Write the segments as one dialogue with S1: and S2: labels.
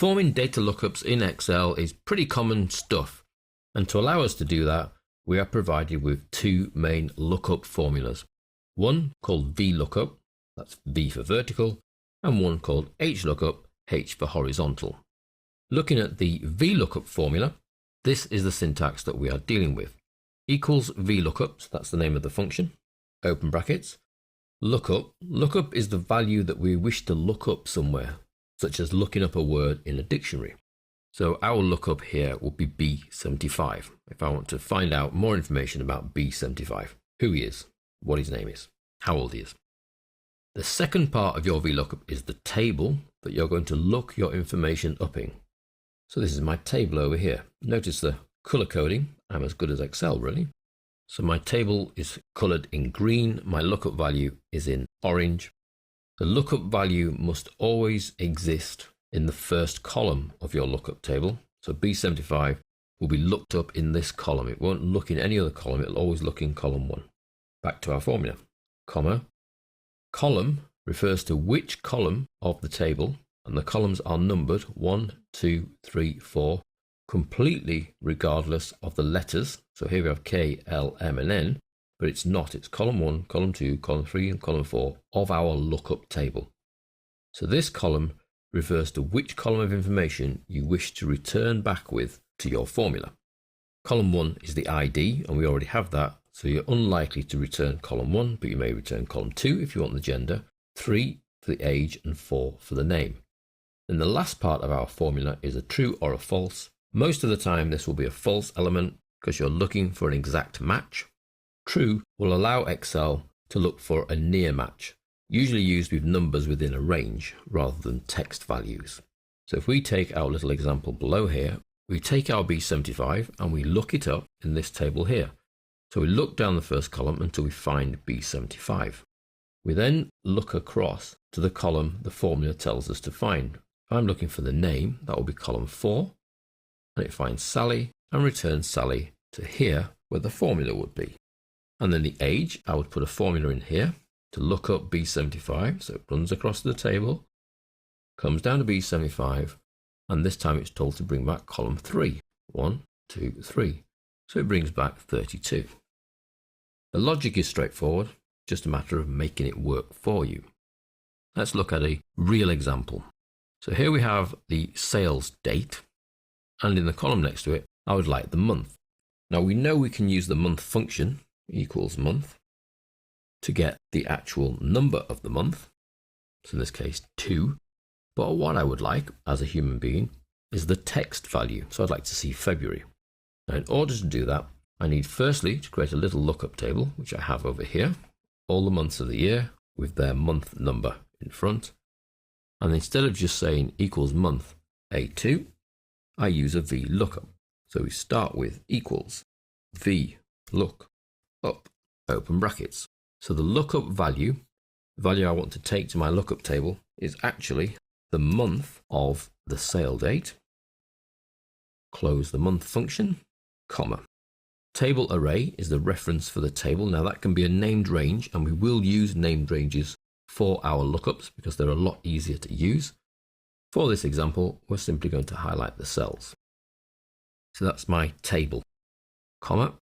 S1: Performing data lookups in Excel is pretty common stuff, and to allow us to do that, we are provided with two main lookup formulas. One called VLOOKUP, that's V for vertical, and one called HLOOKUP, H for horizontal. Looking at the VLOOKUP formula, this is the syntax that we are dealing with. Equals VLOOKUP, so that's the name of the function, open brackets. Lookup. Lookup is the value that we wish to look up somewhere, such as looking up a word in a dictionary. So our lookup here will be B75. If I want to find out more information about B75, who he is, what his name is, how old he is. The second part of your VLOOKUP is the table that you're going to look your information up in. So this is my table over here. Notice the color coding. I'm as good as Excel, really. So my table is colored in green. My lookup value is in orange. The lookup value must always exist in the first column of your lookup table. So B75 will be looked up in this column. It won't look in any other column. It'll always look in column 1. Back to our formula. Comma. Column refers to which column of the table, and the columns are numbered 1, 2, 3, 4, completely regardless of the letters. So here we have K, L, M, and N, but it's not. It's column 1, column 2, column 3, and column 4 of our lookup table. So this column refers to which column of information you wish to return back with to your formula. Column 1 is the ID, and we already have that, so you're unlikely to return column 1, but you may return column 2 if you want the gender, 3 for the age, and 4 for the name. Then the last part of our formula is a true or a false. Most of the time this will be a false element because you're looking for an exact match. True will allow Excel to look for a near match, usually used with numbers within a range rather than text values. So if we take our little example below here, we take our B75 and we look it up in this table here. So we look down the first column until we find B75. We then look across to the column the formula tells us to find. If I'm looking for the name, that will be column 4, and it finds Sally and returns Sally to here where the formula would be. And then the age, I would put a formula in here to look up B75, so it runs across the table, comes down to B75, and this time it's told to bring back column 3. 1, 2, 3. So it brings back 32. The logic is straightforward, just a matter of making it work for you. Let's look at a real example. So here we have the sales date, and in the column next to it, I would like the month. Now we know we can use the month function, equals month, to get the actual number of the month, so in this case 2, but what I would like as a human being is the text value, so I'd like to see February. Now in order to do that, I need firstly to create a little lookup table, which I have over here, all the months of the year with their month number in front, and instead of just saying equals month A2, I use a VLOOKUP. So we start with equals VLOOKUP, open brackets. So the lookup value, the value I want to take to my lookup table, is actually the month of the sale date. Close the month function, comma. Table array is the reference for the table. Now that can be a named range, and we will use named ranges for our lookups because they're a lot easier to use. For this example, we're simply going to highlight the cells. So that's my table, comma.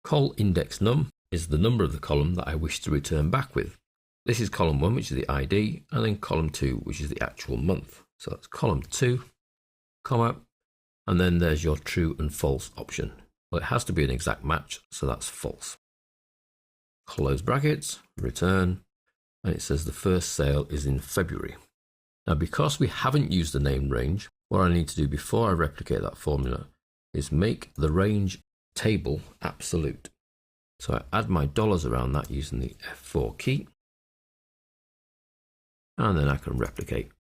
S1: Col index num is the number of the column that I wish to return back with. This is column 1, which is the ID, and then column 2, which is the actual month. So that's column 2, comma, and then there's your true and false option. Well, it has to be an exact match, so that's false. Close brackets, return, and it says the first sale is in February. Now, because we haven't used the named range, what I need to do before I replicate that formula is make the range table absolute. So I add my dollars around that using the F4 key, and then I can replicate.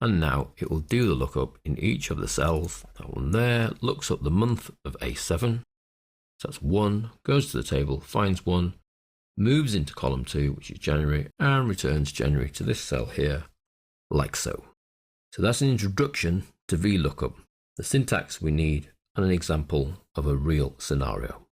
S1: And now it will do the lookup in each of the cells. That one there looks up the month of A7. So that's 1, goes to the table, finds 1, moves into column 2, which is January, and returns January to this cell here, like so. So that's an introduction to VLOOKUP, the syntax we need, and an example of a real scenario.